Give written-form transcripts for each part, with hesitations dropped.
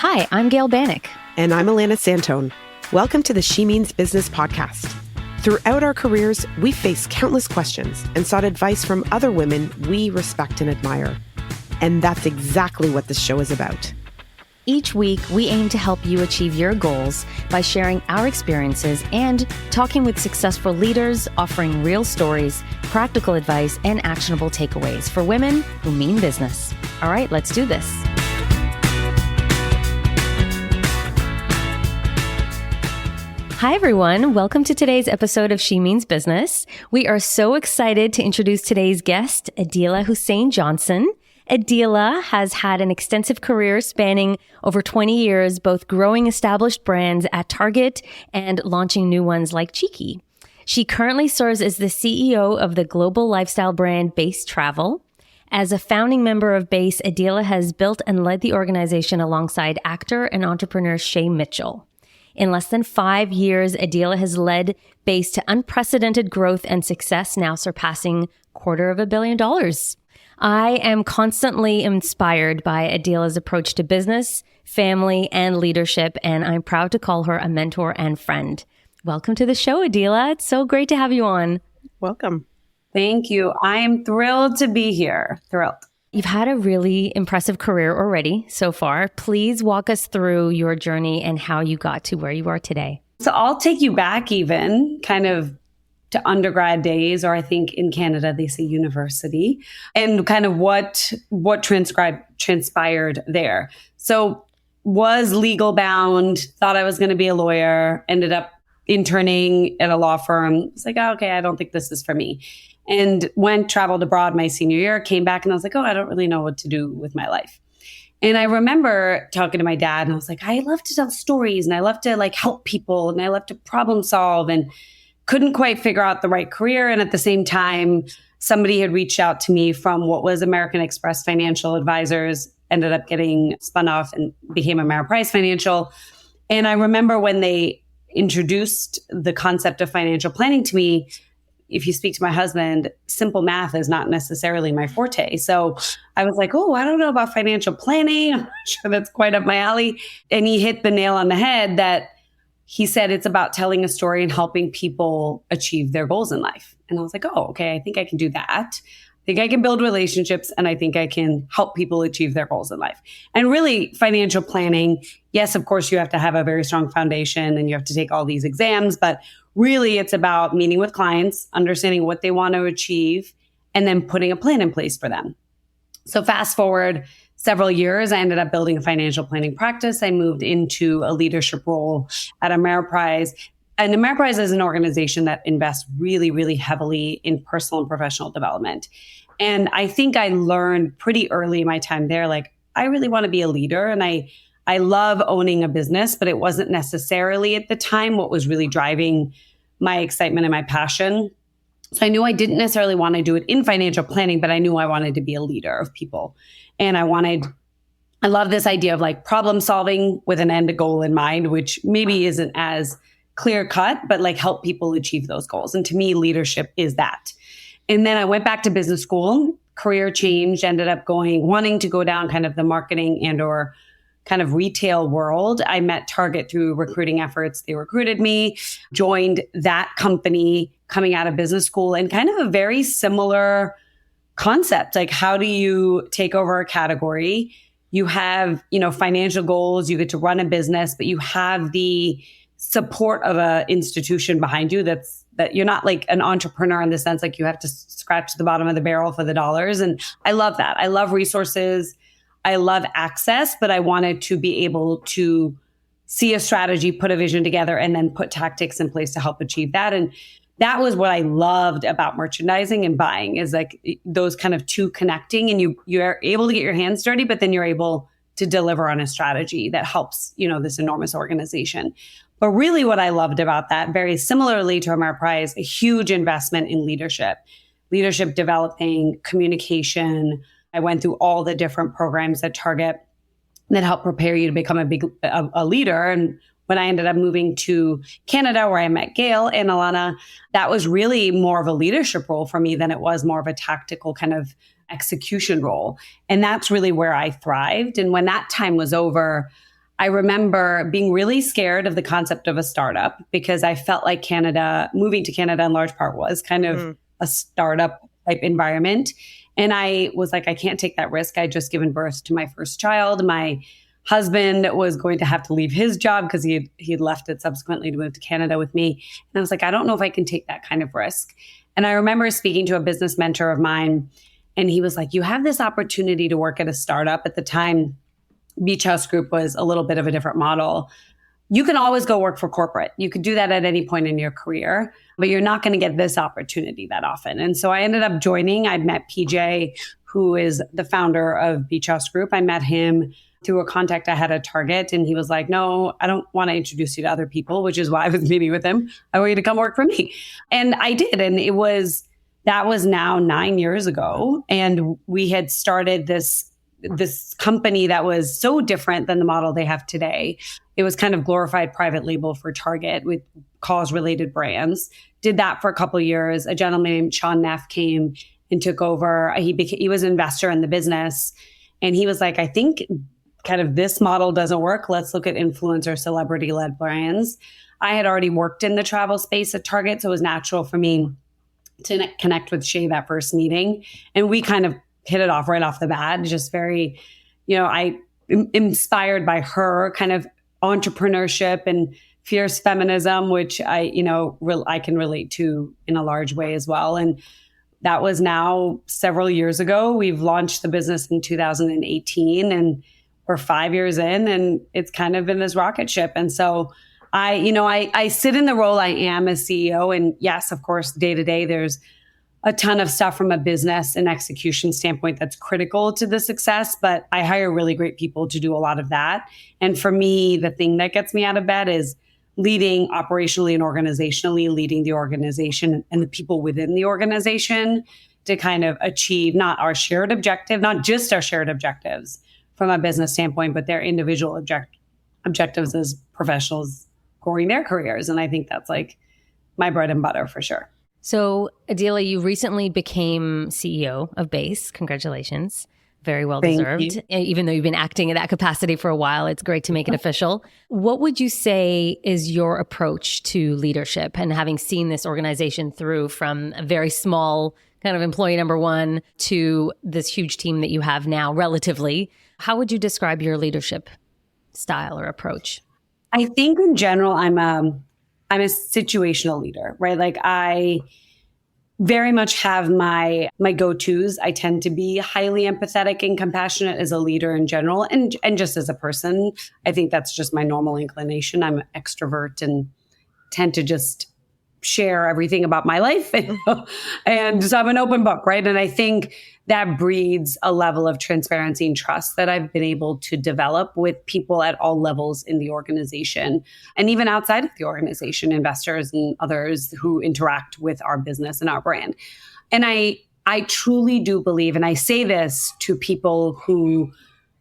Hi, I'm Gail Bannock. And I'm Ilana Santone. Welcome to the She Means Business podcast. Throughout our careers, we faced countless questions and sought advice from other women we respect and admire. And that's exactly what this show is about. Each week, we aim to help you achieve your goals by sharing our experiences and talking with successful leaders, offering real stories, practical advice, and actionable takeaways for women who mean business. All right, let's do this. Hi, everyone. Welcome to today's episode of She Means Business. We are so excited to introduce today's guest, Adeela Hussain Johnson. Adeela has had an extensive career spanning over 20 years, both growing established brands at Target and launching new ones like Cheeky. She currently serves as the CEO of the global lifestyle brand BÉIS Travel. As a founding member of BÉIS, Adeela has built and led the organization alongside actor and entrepreneur Shay Mitchell. In less than 5 years, Adeela has led BÉIS to unprecedented growth and success, now surpassing $250 million. I am constantly inspired by Adeela's approach to business, family, and leadership, and I'm proud to call her a mentor and friend. Welcome to the show, Adeela. It's so great to have you on. Welcome. Thank you. I am thrilled to be here. Thrilled. You've had a really impressive career already so far. Please walk us through your journey and how you got to where you are today. So I'll take you back even kind of to undergrad days, or I think in Canada, they say university, and kind of what transpired there. So was legal bound, thought I was going to be a lawyer, ended up interning at a law firm. It's like, oh, okay, I don't think this is for me. And traveled abroad my senior year, came back and I was like, oh, I don't really know what to do with my life. And I remember talking to my dad and I was like, I love to tell stories and I love to help people and I love to problem solve, and couldn't quite figure out the right career. And at the same time, somebody had reached out to me from what was American Express Financial Advisors, ended up getting spun off and became Ameriprise Financial. And I remember when they introduced the concept of financial planning to me, if you speak to my husband, simple math is not necessarily my forte. So I was like, oh, I don't know about financial planning. I'm not sure that's quite up my alley. And he hit the nail on the head that he said it's about telling a story and helping people achieve their goals in life. And I was like, oh, okay, I think I can do that. I think I can build relationships and I think I can help people achieve their goals in life. And really, financial planning, yes, of course, you have to have a very strong foundation and you have to take all these exams, but really it's about meeting with clients, understanding what they want to achieve, and then putting a plan in place for them. So fast forward several years, I ended up building a financial planning practice. I moved into a leadership role at Ameriprise. And Ameriprise is an organization that invests really, really heavily in personal and professional development. And I think I learned pretty early in my time there, I really want to be a leader. And I love owning a business, but it wasn't necessarily at the time what was really driving my excitement and my passion. So I knew I didn't necessarily want to do it in financial planning, but I knew I wanted to be a leader of people. And I love this idea of problem solving with an end goal in mind, which maybe isn't as clear cut, but help people achieve those goals. And to me, leadership is that. And then I went back to business school, career changed, ended up wanting to go down kind of the marketing and or kind of retail world. I met Target through recruiting efforts. They recruited me, joined that company coming out of business school, and kind of a very similar concept. How do you take over a category? You have, financial goals, you get to run a business, but you have the support of an institution behind you that you're not an entrepreneur in the sense you have to scratch the bottom of the barrel for the dollars. And I love that. I love resources. I love access, but I wanted to be able to see a strategy, put a vision together, and then put tactics in place to help achieve that. And that was what I loved about merchandising and buying, is those kind of two connecting, and you're able to get your hands dirty, but then you're able to deliver on a strategy that helps, this enormous organization. But really what I loved about that, very similarly to Ameriprise, a huge investment in leadership developing, communication. I went through all the different programs at Target that help prepare you to become a leader. And when I ended up moving to Canada, where I met Gail and Ilana, that was really more of a leadership role for me than it was more of a tactical kind of execution role. And that's really where I thrived. And when that time was over, I remember being really scared of the concept of a startup because I felt like moving to Canada in large part was kind of a startup type environment. And I was like, I can't take that risk. I just given birth to my first child. My husband was going to have to leave his job because he had left it subsequently to move to Canada with me. And I was like, I don't know if I can take that kind of risk. And I remember speaking to a business mentor of mine, and he was like, you have this opportunity to work at a startup. At the time, Beach House Group was a little bit of a different model. You can always go work for corporate. You could do that at any point in your career, but you're not going to get this opportunity that often. And so I ended up joining. I'd met PJ, who is the founder of Beach House Group. I met him through a contact I had at Target. And he was like, no, I don't want to introduce you to other people, which is why I was meeting with him. I want you to come work for me. And I did. And that was now 9 years ago. And we had started this company that was so different than the model they have today. It was kind of glorified private label for Target with cause related brands. Did that for a couple of years. A gentleman named Sean Neff came and took over. He was an investor in the business. And he was like, I think kind of this model doesn't work. Let's look at influencer celebrity led brands. I had already worked in the travel space at Target. So it was natural for me to connect with Shay that first meeting. And we kind of hit it off right off the bat. Just very, I inspired by her kind of entrepreneurship and fierce feminism, which I can relate to in a large way as well. And that was now several years ago. We've launched the business in 2018 and we're 5 years in, and it's kind of been this rocket ship. And so I sit in the role I am as CEO. And yes, of course, day to day, there's a ton of stuff from a business and execution standpoint that's critical to the success, but I hire really great people to do a lot of that. And for me, the thing that gets me out of bed is leading operationally and organizationally, leading the organization and the people within the organization to kind of achieve not our shared objective, not just our shared objectives from a business standpoint, but their individual objectives as professionals growing their careers. And I think that's like my bread and butter for sure. So, Adeela, you recently became CEO of BÉIS. Congratulations. Very well deserved. Even though you've been acting in that capacity for a while, it's great to make it official. What would you say is your approach to leadership and having seen this organization through from a very small kind of employee number one to this huge team that you have now relatively? How would you describe your leadership style or approach? I think in general, I'm a situational leader, right? Like I very much have my go-tos. I tend to be highly empathetic and compassionate as a leader in general. And just as a person, I think that's just my normal inclination. I'm an extrovert and tend to just share everything about my life. And so I'm an open book, right? And I think that breeds a level of transparency and trust that I've been able to develop with people at all levels in the organization and even outside of the organization, investors and others who interact with our business and our brand. And I truly do believe, and I say this to people who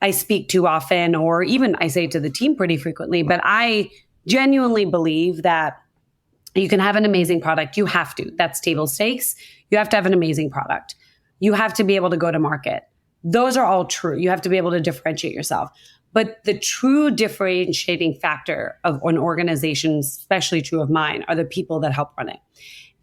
I speak to often, or even I say to the team pretty frequently, but I genuinely believe that you can have an amazing product. You have to. That's table stakes. You have to have an amazing product. You have to be able to go to market. Those are all true. You have to be able to differentiate yourself. But the true differentiating factor of an organization, especially true of mine, are the people that help run it.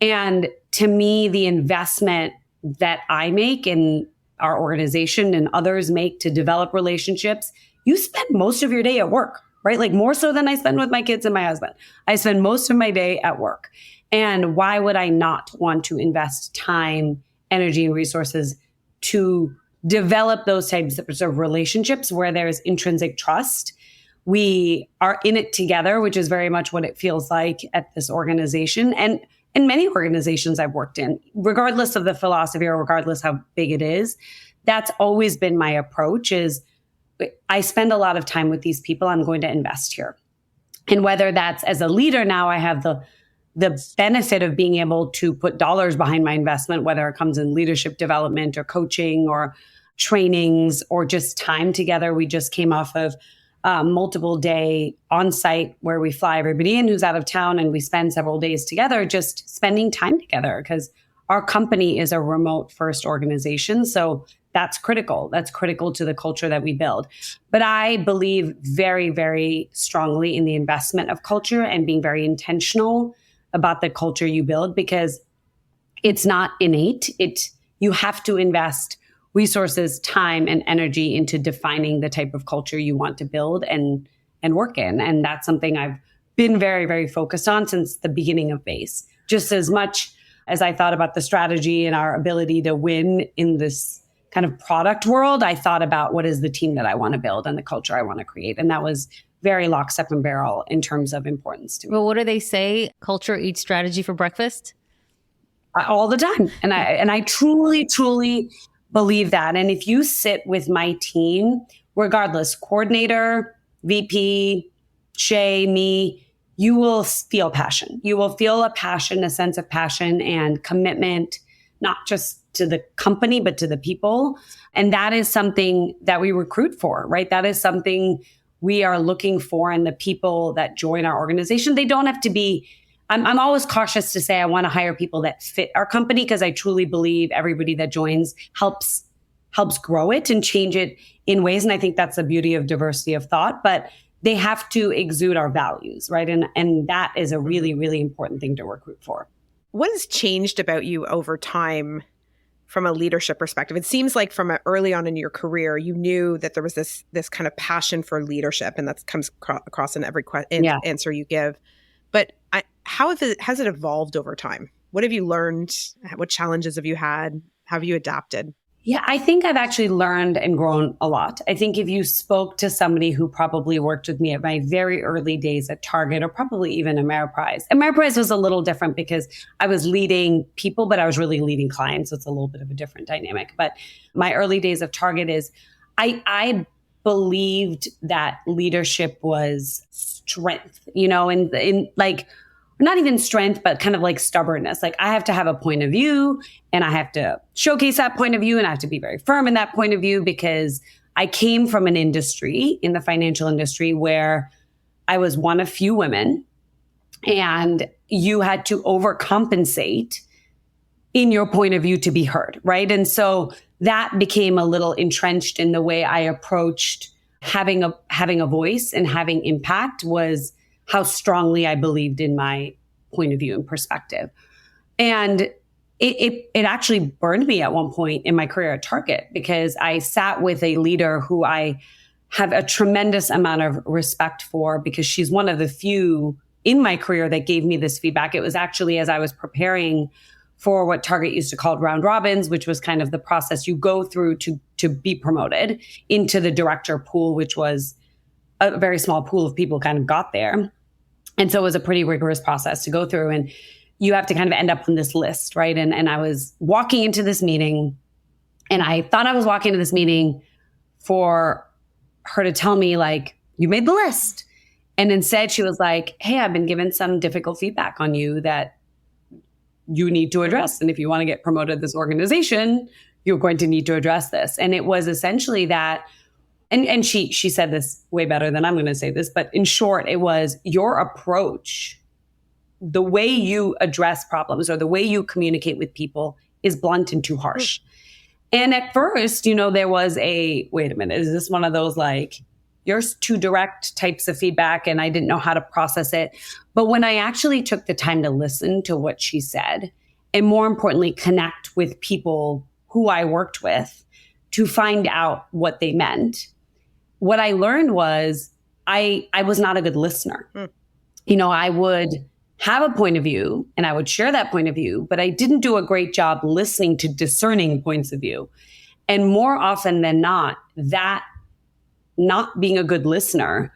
And to me, the investment that I make in our organization and others make to develop relationships, you spend most of your day at work, right? Like more so than I spend with my kids and my husband. I spend most of my day at work. And why would I not want to invest time, energy, and resources to develop those types of relationships where there's intrinsic trust? We are in it together, which is very much what it feels like at this organization. And in many organizations I've worked in, regardless of the philosophy or regardless how big it is, that's always been my approach is I spend a lot of time with these people. I'm going to invest here. And whether that's as a leader now, I have the benefit of being able to put dollars behind my investment, whether it comes in leadership development or coaching or trainings or just time together. We just came off of multiple day on site where we fly everybody in who's out of town and we spend several days together, just spending time together because our company is a remote first organization. So that's critical. That's critical to the culture that we build. But I believe very, very strongly in the investment of culture and being very intentional about the culture you build, because it's not innate. You have to invest resources, time, and energy into defining the type of culture you want to build and work in. And that's something I've been very, very focused on since the beginning of BÉIS. Just as much as I thought about the strategy and our ability to win in this kind of product world, I thought about what is the team that I want to build and the culture I want to create. And that was very lock, step, and barrel in terms of importance to me. Well, what do they say? Culture eats strategy for breakfast? All the time. And I truly, truly believe that. And if you sit with my team, regardless, coordinator, VP, Shay, me, you will feel passion. You will feel a passion, a sense of passion and commitment, not just to the company, but to the people. And that is something that we recruit for, right? That is something we are looking for in the people that join our organization. They don't have to be, I'm always cautious to say I want to hire people that fit our company, because I truly believe everybody that joins helps grow it and change it in ways. And I think that's the beauty of diversity of thought, but they have to exude our values, right? And that is a really, really important thing to recruit for. What has changed about you over time from a leadership perspective? It seems like from early on in your career, you knew that there was this kind of passion for leadership, and that comes across in every answer you give. But how has it evolved over time? What have you learned? What challenges have you had? How have you adapted? Yeah, I think I've actually learned and grown a lot. I think if you spoke to somebody who probably worked with me at my very early days at Target, or probably even Ameriprise. Ameriprise was a little different because I was leading people, but I was really leading clients. So it's a little bit of a different dynamic. But my early days of Target is I believed that leadership was strength, in like, not even strength, but kind of like stubbornness. Like, I have to have a point of view and I have to showcase that point of view, and I have to be very firm in that point of view, because I came from an industry, in the financial industry, where I was one of few women, and you had to overcompensate in your point of view to be heard, right? And so that became a little entrenched in the way I approached having a voice and having impact, was how strongly I believed in my point of view and perspective. And it actually burned me at one point in my career at Target, because I sat with a leader who I have a tremendous amount of respect for, because she's one of the few in my career that gave me this feedback. It was actually as I was preparing for what Target used to call round robins, which was kind of the process you go through to be promoted into the director pool, which was a very small pool of people kind of got there. And so it was a pretty rigorous process to go through, and you have to kind of end up on this list, right? And I was walking into this meeting, and I thought I was walking into this meeting for her to tell me, like, you made the list. And instead she was like, hey, I've been given some difficult feedback on you that you need to address. And if you want to get promoted in this organization, you're going to need to address this. And it was essentially that. And she said this way better than I'm going to say this, but in short, it was your approach, the way you address problems or the way you communicate with people is blunt and too harsh. And at first, there was wait a minute, is this one of those like, you're too direct types of feedback? And I didn't know how to process it. But when I actually took the time to listen to what she said, and more importantly, connect with people who I worked with to find out what they meant, what I learned was I was not a good listener. I would have a point of view and I would share that point of view, but I didn't do a great job listening to discerning points of view. And more often than not, that not being a good listener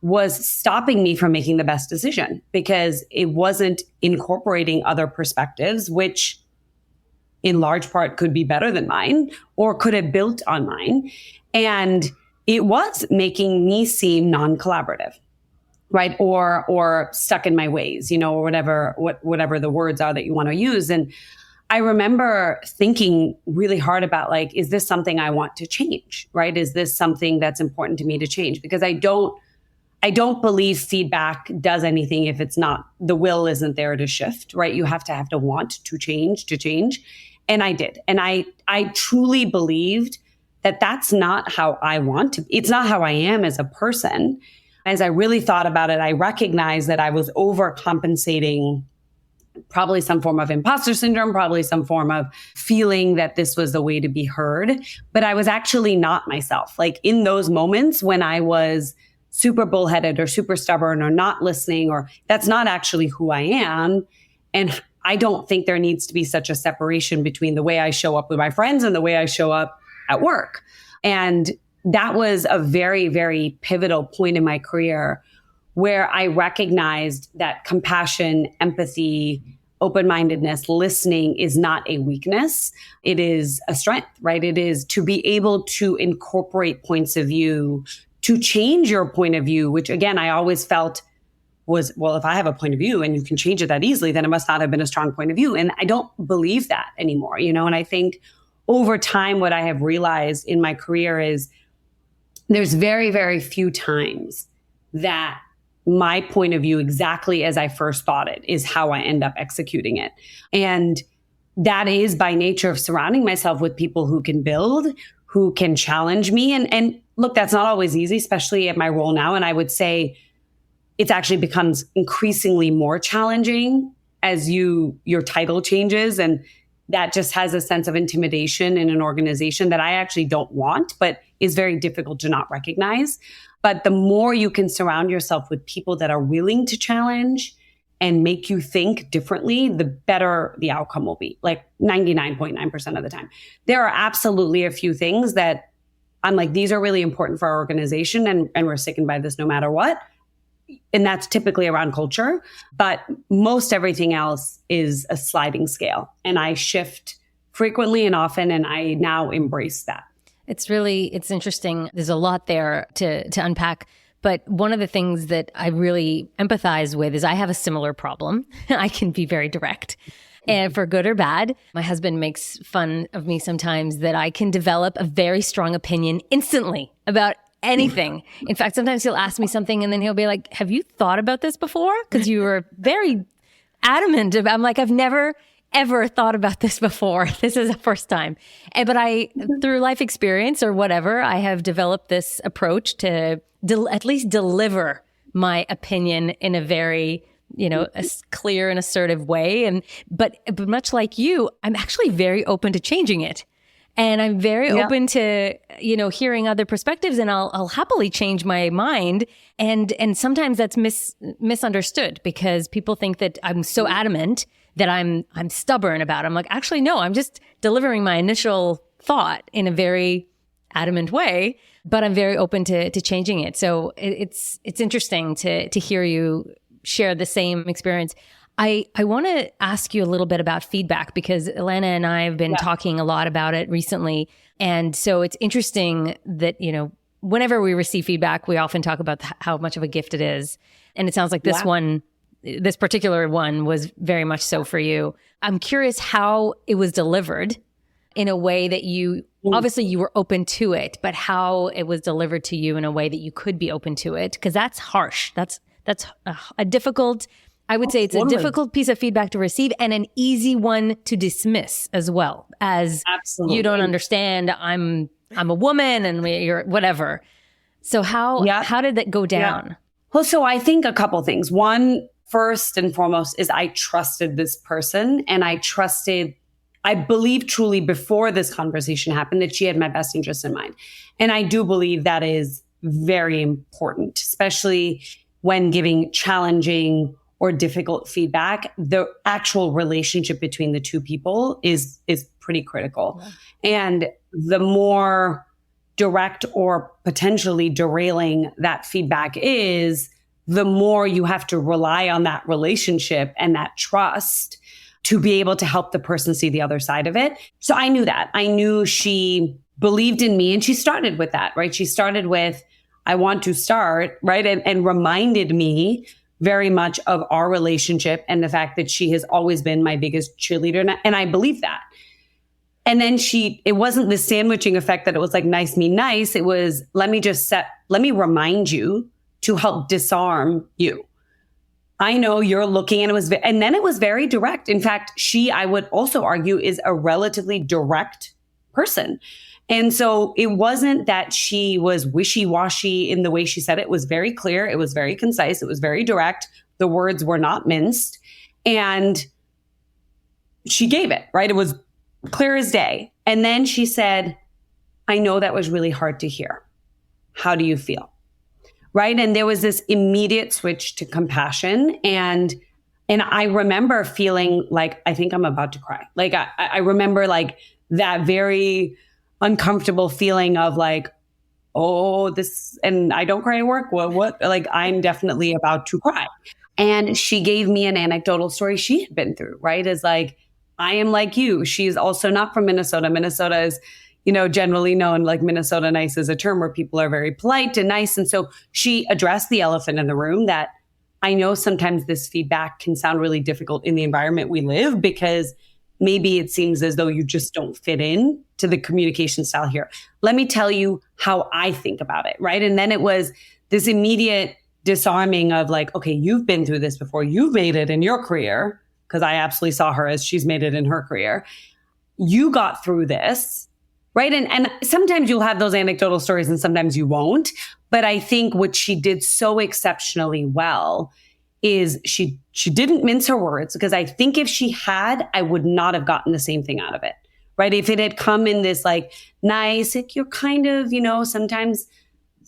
was stopping me from making the best decision, because it wasn't incorporating other perspectives, which in large part could be better than mine or could have built on mine. And it was making me seem non-collaborative, right? Or stuck in my ways, or whatever the words are that you want to use. And I remember thinking really hard about, like, is this something I want to change, right? Is this something that's important to me to change? Because I don't I don't believe feedback does anything if it's not, the will isn't there to shift, right? You have to want to change. And I did. And I truly believed that that's not how I want to be. It's not how I am as a person. As I really thought about it, I recognized that I was overcompensating, probably some form of imposter syndrome, probably some form of feeling that this was the way to be heard. But I was actually not myself. Like in those moments when I was super bullheaded or super stubborn or not listening, or that's not actually who I am. And I don't think there needs to be such a separation between the way I show up with my friends and the way I show up at work. And that was a very, very pivotal point in my career where I recognized that compassion, empathy, open-mindedness, listening is not a weakness. It is a strength, right? It is to be able to incorporate points of view, to change your point of view, which again, I always felt was, well, if I have a point of view and you can change it that easily, then it must not have been a strong point of view. And I don't believe that anymore, and I think over time, what I have realized in my career is there's very, very few times that my point of view, exactly as I first thought it, is how I end up executing it. And that is by nature of surrounding myself with people who can build, who can challenge me. And look, that's not always easy, especially at my role now. And I would say it's actually becomes increasingly more challenging as your title changes. And that just has a sense of intimidation in an organization that I actually don't want, but is very difficult to not recognize. But the more you can surround yourself with people that are willing to challenge and make you think differently, the better the outcome will be, like 99.9% of the time. There are absolutely a few things that I'm like, these are really important for our organization and we're sticking by this no matter what. And that's typically around culture. But most everything else is a sliding scale. And I shift frequently and often, and I now embrace that. It's interesting. There's a lot there to unpack. But one of the things that I really empathize with is I have a similar problem. I can be very direct. And for good or bad, my husband makes fun of me sometimes that I can develop a very strong opinion instantly about anything. In fact, sometimes he'll ask me something and then he'll be like, have you thought about this before? Because you were very adamant about, I'm like, I've never ever thought about this before. This is the first time. But through life experience or whatever, I have developed this approach to at least deliver my opinion in a very, a clear and assertive way. But much like you, I'm actually very open to changing it. And I'm very open to, hearing other perspectives, and I'll happily change my mind. And sometimes that's misunderstood because people think that I'm so adamant that I'm stubborn about it. I'm like, actually, no, I'm just delivering my initial thought in a very adamant way, but I'm very open to changing it. So it's interesting to hear you share the same experience. I want to ask you a little bit about feedback because Ilana and I have been talking a lot about it recently. And so it's interesting that, whenever we receive feedback, we often talk about how much of a gift it is. And it sounds like this particular one was very much so for you. I'm curious how it was delivered in a way that obviously you were open to it, but how it was delivered to you in a way that you could be open to it. Because that's harsh. That's a difficult, I would say it's a difficult piece of feedback to receive and an easy one to dismiss as well as you don't understand. I'm a woman and you're whatever. So how did that go down? Yeah. Well, so I think a couple things. One, first and foremost, is I trusted this person, and I believe truly before this conversation happened that she had my best interest in mind. And I do believe that is very important, especially when giving challenging or difficult feedback. The actual relationship between the two people is pretty critical. Yeah. And the more direct or potentially derailing that feedback is, the more you have to rely on that relationship and that trust to be able to help the person see the other side of it. So I knew that. I knew she believed in me, and she started with that, right? She started with, I want to start, right? And reminded me very much of our relationship and the fact that she has always been my biggest cheerleader. And I believe that. And then it wasn't the sandwiching effect that it was like, nice, me nice. It was, let me remind you to help disarm you. I know you're looking, and then it was very direct. In fact, I would also argue, is a relatively direct person. And so it wasn't that she was wishy-washy in the way she said it. It was very clear. It was very concise. It was very direct. The words were not minced. And she gave it, right? It was clear as day. And then she said, I know that was really hard to hear. How do you feel? Right. And there was this immediate switch to compassion. And I remember feeling like, I think I'm about to cry. Like, I remember like that very uncomfortable feeling of like, oh, this, and I don't cry at work. What? Like, I'm definitely about to cry. And she gave me an anecdotal story she had been through, right? As like, I am like you. She's also not from Minnesota. Minnesota is, generally known, like Minnesota nice is a term where people are very polite and nice. And so she addressed the elephant in the room that I know sometimes this feedback can sound really difficult in the environment we live, because maybe it seems as though you just don't fit in to the communication style here. Let me tell you how I think about it, right? And then it was this immediate disarming of like, okay, you've been through this before. You've made it in your career, because I absolutely saw her as she's made it in her career. You got through this. Right. And sometimes you'll have those anecdotal stories and sometimes you won't. But I think what she did so exceptionally well is she didn't mince her words, because I think if she had, I would not have gotten the same thing out of it. Right. If it had come in this like nice, like you're kind of, sometimes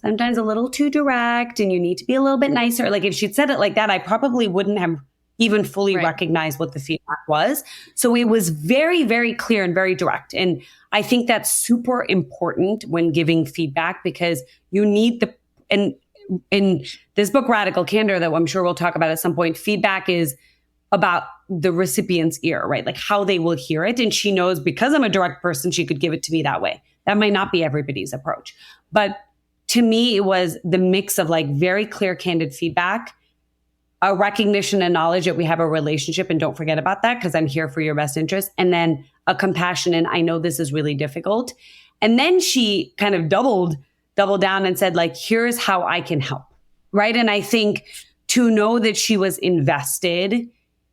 a little too direct and you need to be a little bit nicer. Like if she'd said it like that, I probably wouldn't have even fully recognize what the feedback was. So it was very, very clear and very direct. And I think that's super important when giving feedback, because you need and in this book, Radical Candor, that I'm sure we'll talk about at some point, feedback is about the recipient's ear, right? Like how they will hear it. And she knows, because I'm a direct person, she could give it to me that way. That might not be everybody's approach. But to me, it was the mix of like very clear, candid feedback, a recognition and knowledge that we have a relationship, and don't forget about that because I'm here for your best interest. And then a compassion, and I know this is really difficult. And then she kind of doubled down and said, like, here's how I can help. Right. And I think to know that she was invested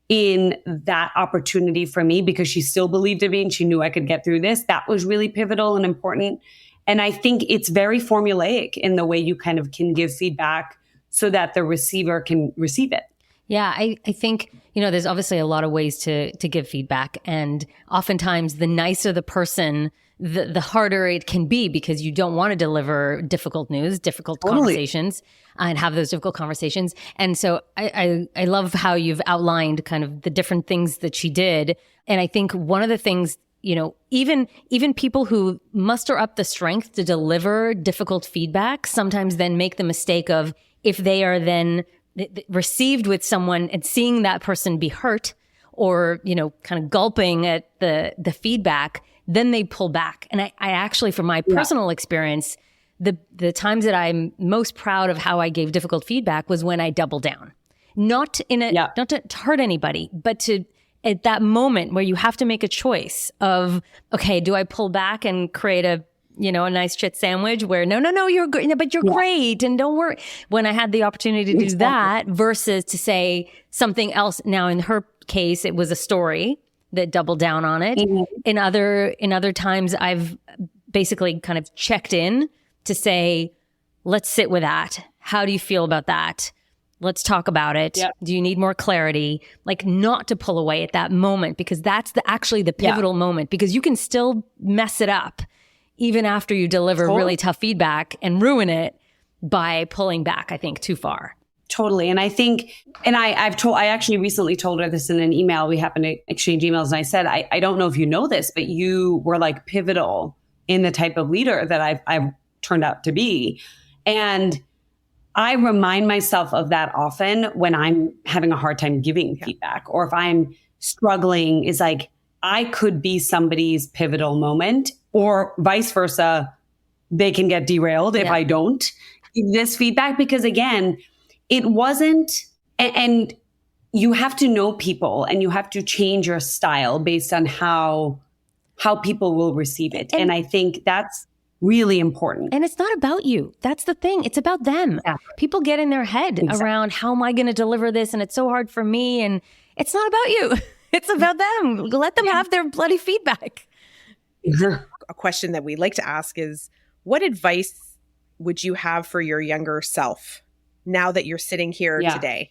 in that opportunity for me because she still believed in me and she knew I could get through this, that was really pivotal and important. And I think it's very formulaic in the way you kind of can give feedback so that the receiver can receive it. Yeah, I think, there's obviously a lot of ways to give feedback. And oftentimes the nicer the person, the harder it can be, because you don't want to deliver difficult news, difficult conversations, and have those difficult conversations. And so I love how you've outlined kind of the different things that she did. And I think one of the things, even people who muster up the strength to deliver difficult feedback sometimes then make the mistake of, if they are then received with someone and seeing that person be hurt or, kind of gulping at the feedback, then they pull back. And I actually, from my personal experience, the times that I'm most proud of how I gave difficult feedback was when I doubled down, not to hurt anybody, but at that moment where you have to make a choice of, okay, do I pull back and create a nice chit sandwich where no, you're good, but you're great. And don't worry. When I had the opportunity to do that versus to say something else. Now, in her case, it was a story that doubled down on it. Mm-hmm. In other times, I've basically kind of checked in to say, let's sit with that. How do you feel about that? Let's talk about it. Yep. Do you need more clarity? Like, not to pull away at that moment, because that's actually the pivotal moment, because you can still mess it up even after you deliver really tough feedback and ruin it by pulling back, I think, too far. Totally. And I think, and I actually recently told her this in an email. We happened to exchange emails, and I said, I don't know if you know this, but you were like pivotal in the type of leader that I've turned out to be. And I remind myself of that often when I'm having a hard time giving feedback, or if I'm struggling, is like, I could be somebody's pivotal moment, or vice versa. They can get derailed if I don't give this feedback, because again, it wasn't, and you have to know people and you have to change your style based on how people will receive it. And I think that's really important. And it's not about you. That's the thing. It's about them. Exactly. People get in their head around how am I going to deliver this? And it's so hard for me. And it's not about you. It's about them. Let them have their bloody feedback. A question that we like to ask is, what advice would you have for your younger self now that you're sitting here today?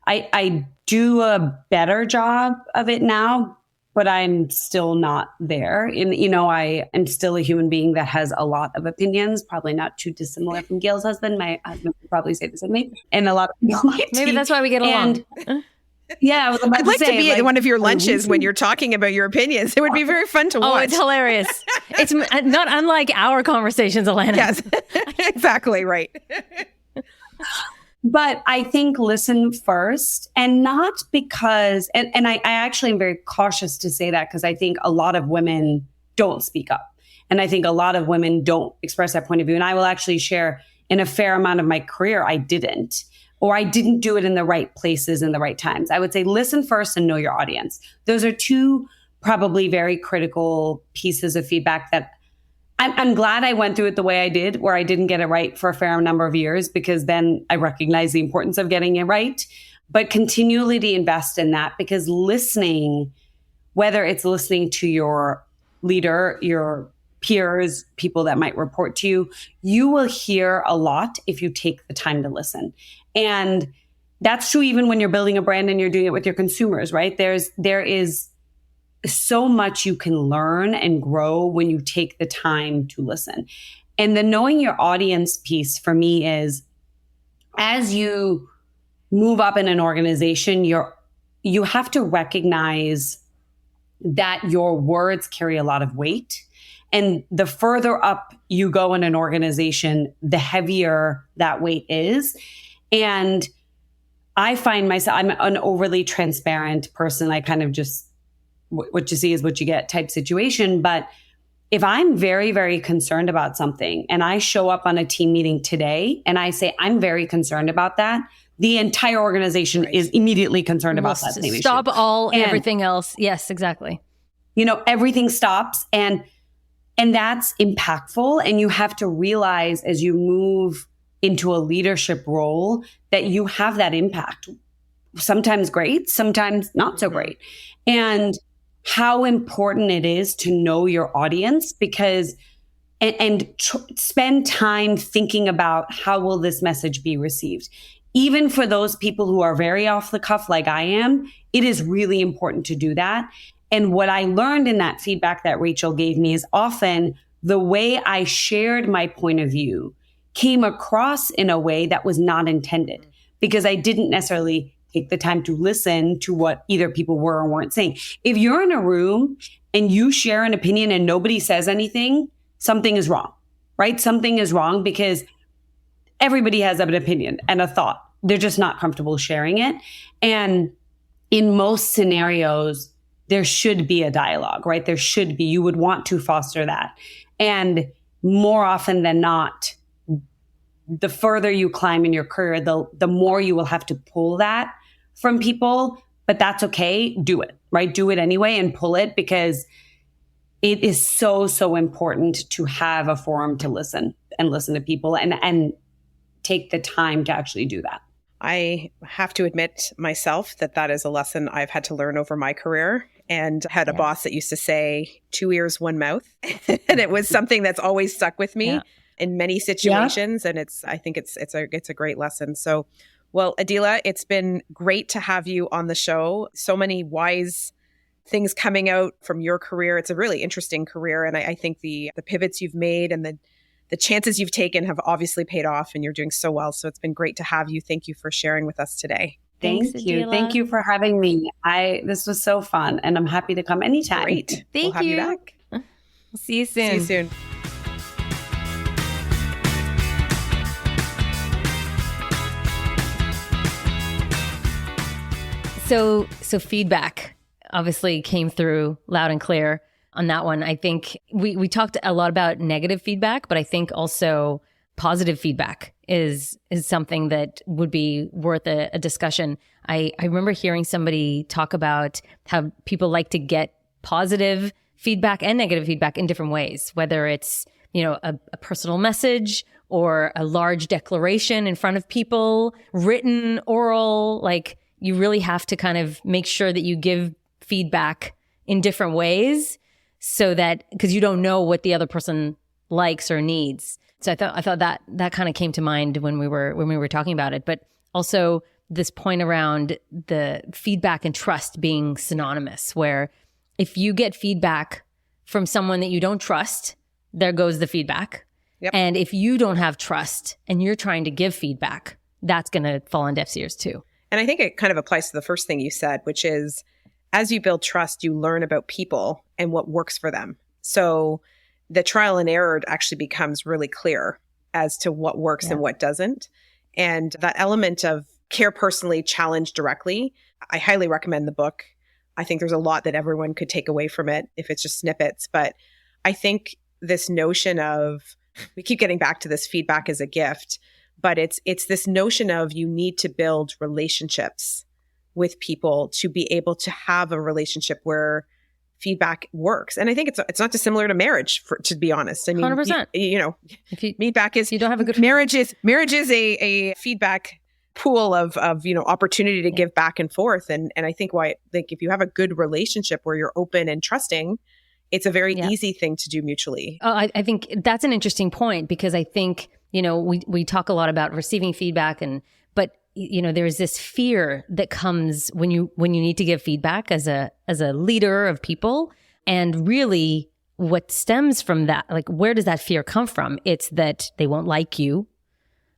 I do a better job of it now, but I'm still not there. And, I am still a human being that has a lot of opinions, probably not too dissimilar from Gail's husband. My husband would probably say the same thing. And a lot of people might Maybe that's why we get along. Yeah, I'd like to be at one of your lunches when you're talking about your opinions. It would be very fun to watch. Oh, it's hilarious. It's not unlike our conversations, Ilana. Yes, exactly right. But I think listen first, and not because, and I actually am very cautious to say that because I think a lot of women don't speak up. And I think a lot of women don't express that point of view. And I will actually share in a fair amount of my career, I didn't. Or I didn't do it in the right places in the right times. I would say listen first and know your audience. Those are two probably very critical pieces of feedback that I'm glad I went through it the way I did, where I didn't get it right for a fair number of years, because then I recognized the importance of getting it right. But continually to invest in that, because listening, whether it's listening to your leader, your peers, people that might report to you, you will hear a lot if you take the time to listen. And that's true even when you're building a brand and you're doing it with your consumers, right? There is so much you can learn and grow when you take the time to listen. And the knowing your audience piece for me is, as you move up in an organization, you have to recognize that your words carry a lot of weight. And the further up you go in an organization, the heavier that weight is. And I find myself, I'm an overly transparent person. I kind of just, what you see is what you get type situation. But if I'm very, very concerned about something and I show up on a team meeting today and I say, I'm very concerned about that, the entire organization is immediately concerned about that same issue. Stop everything else. Yes, exactly. Everything stops. And that's impactful. And you have to realize as you move into a leadership role that you have that impact. Sometimes great, sometimes not so great. And how important it is to know your audience, because spend time thinking about how will this message be received. Even for those people who are very off the cuff like I am, it is really important to do that. And what I learned in that feedback that Rachel gave me is often the way I shared my point of view came across in a way that was not intended, because I didn't necessarily take the time to listen to what either people were or weren't saying. If you're in a room and you share an opinion and nobody says anything, something is wrong, right? Something is wrong because everybody has an opinion and a thought. They're just not comfortable sharing it. And in most scenarios, there should be a dialogue, right? There should be, you would want to foster that. And more often than not, the further you climb in your career, the more you will have to pull that from people, but that's okay. Do it, right? Do it anyway and pull it, because it is so, so important to have a forum to listen to people and take the time to actually do that. I have to admit myself that is a lesson I've had to learn over my career, and had a boss that used to say 2 ears, 1 mouth. And it was something that's always stuck with me in many situations. And I think it's a great lesson. So, well, Adeela, it's been great to have you on the show. So many wise things coming out from your career. It's a really interesting career. And I think the pivots you've made and the chances you've taken have obviously paid off, and you're doing so well. So it's been great to have you. Thank you for sharing with us today. Thank you. Adeela. Thank you for having me. This was so fun, and I'm happy to come anytime. Great. Thank we'll have you back. We'll see you soon. See you soon. So feedback obviously came through loud and clear on that one. I think we talked a lot about negative feedback, but I think also positive feedback is something that would be worth a discussion. I remember hearing somebody talk about how people like to get positive feedback and negative feedback in different ways, whether it's a personal message or a large declaration in front of people, written, oral, like you really have to kind of make sure that you give feedback in different ways so that, because you don't know what the other person likes or needs. So I thought that kind of came to mind when we were talking about it. But also this point around the feedback and trust being synonymous, where if you get feedback from someone that you don't trust, there goes the feedback. Yep. And if you don't have trust and you're trying to give feedback, that's going to fall on deaf ears too. And I think it kind of applies to the first thing you said, which is as you build trust, you learn about people and what works for them. So the trial and error actually becomes really clear as to what works and what doesn't. And that element of care personally, challenge directly, I highly recommend the book. I think there's a lot that everyone could take away from it if it's just snippets. But I think this notion of, we keep getting back to this feedback as a gift, but it's this notion of you need to build relationships with people to be able to have a relationship where feedback works. And I think it's not dissimilar to marriage, to be honest. I mean, 100%. If feedback is, you don't have a good marriage is a feedback pool of opportunity to give back and forth. And I think if you have a good relationship where you're open and trusting, it's a very easy thing to do mutually. I think that's an interesting point, because I think, we talk a lot about receiving feedback, but there's this fear that comes when you need to give feedback as a leader of people. And really what stems from that, like, where does that fear come from? It's that they won't like you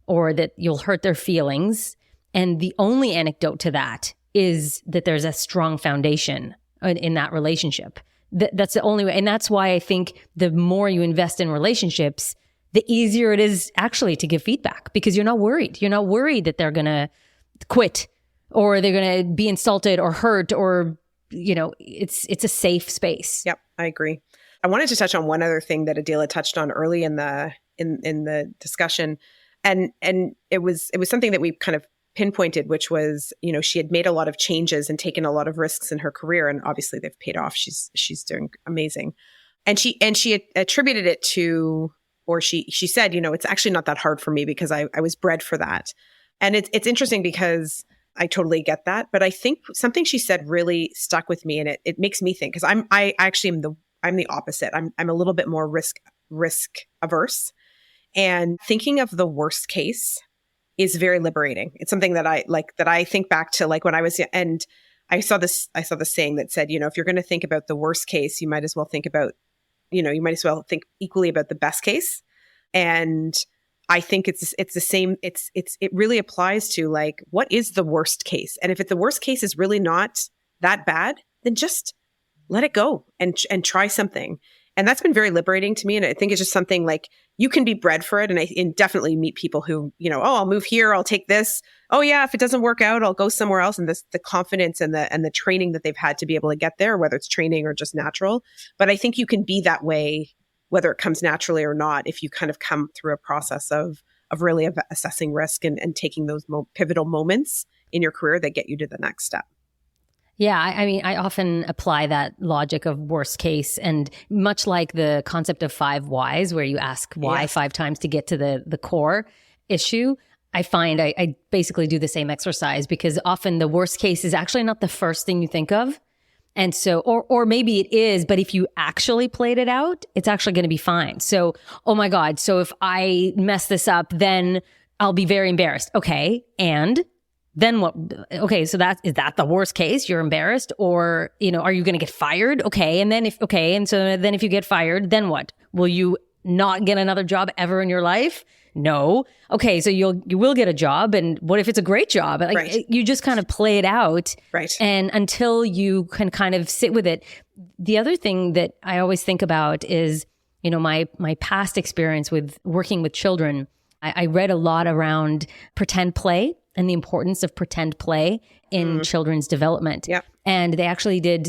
or that you'll hurt their feelings. And the only anecdote to that is that there's a strong foundation in that relationship. That's the only way. And that's why I think the more you invest in relationships, the easier it is actually to give feedback, because you're not worried. You're not worried that they're going to quit or they're going to be insulted or hurt, or, it's a safe space. Yep, I agree. I wanted to touch on one other thing that Adeela touched on early in the discussion. And it was something that we kind of pinpointed, which was, she had made a lot of changes and taken a lot of risks in her career, and obviously they've paid off. She's doing amazing. And she attributed it to, or she said, it's actually not that hard for me because I was bred for that. And it's interesting because I totally get that, but I think something she said really stuck with me, and it makes me think, because I'm the opposite. I'm a little bit more risk averse, and thinking of the worst case is very liberating. It's something that I think back to, like, when I was young, and I saw this saying that said, if you're going to think about the worst case, you might as well think think equally about the best case. And I think it's the same. It really applies to, like, what is the worst case? And if the worst case is really not that bad, then just let it go and try something. And that's been very liberating to me. And I think it's just something, like, you can be bred for it. And I definitely meet people who, I'll move here, I'll take this. Oh yeah, if it doesn't work out, I'll go somewhere else. And the confidence and the training that they've had to be able to get there, whether it's training or just natural. But I think you can be that way, whether it comes naturally or not, if you kind of come through a process of really assessing risk and taking those pivotal moments in your career that get you to the next step. Yeah, I mean, I often apply that logic of worst case, and much like the concept of 5 whys, where you ask why 5 times to get to the core issue. I find I basically do the same exercise, because often the worst case is actually not the first thing you think of. And so, or maybe it is, but if you actually played it out, it's actually going to be fine. So, oh my God. So if I mess this up, then I'll be very embarrassed. Okay. And then what? Okay. So is that the worst case? You're embarrassed, or, are you going to get fired? Okay. And then if you get fired, then what? Will you not get another job ever in your life? No. Okay. So you will get a job. And what if it's a great job? Like, right. You just kind of play it out. Right. And until you can kind of sit with it. The other thing that I always think about is, my past experience with working with children. I read a lot around pretend play and the importance of pretend play in children's development. Yep. And they actually did,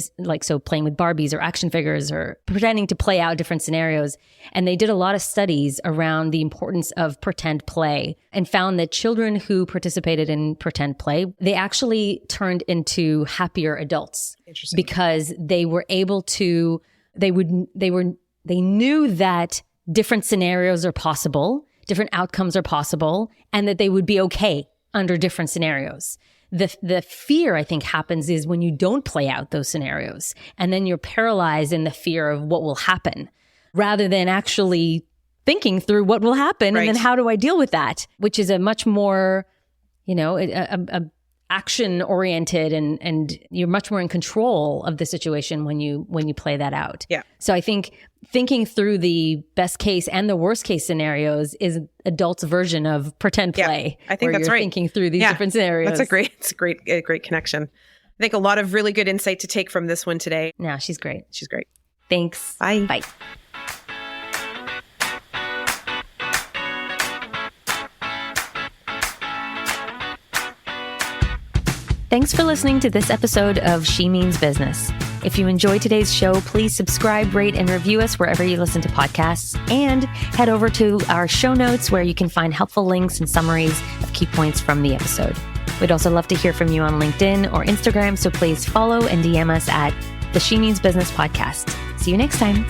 playing with Barbies or action figures or pretending to play out different scenarios. And they did a lot of studies around the importance of pretend play, and found that children who participated in pretend play, they actually turned into happier adults. Interesting. Because they were able to, they knew that different scenarios are possible, different outcomes are possible, and that they would be okay under different scenarios. The fear, I think, happens is when you don't play out those scenarios, and then you're paralyzed in the fear of what will happen, rather than actually thinking through what will happen and then how do I deal with that, which is a much more, a action oriented and you're much more in control of the situation when you play that out. Yeah. So I think thinking through the best case and the worst case scenarios is adults' version of pretend play. I think that's you're right. Thinking through these different scenarios. It's a great connection. I think a lot of really good insight to take from this one today. Yeah, she's great. She's great. Thanks. Bye. Bye. Thanks for listening to this episode of She Means Business. If you enjoyed today's show, please subscribe, rate, and review us wherever you listen to podcasts, and head over to our show notes where you can find helpful links and summaries of key points from the episode. We'd also love to hear from you on LinkedIn or Instagram, so please follow and DM us at the She Means Business podcast. See you next time.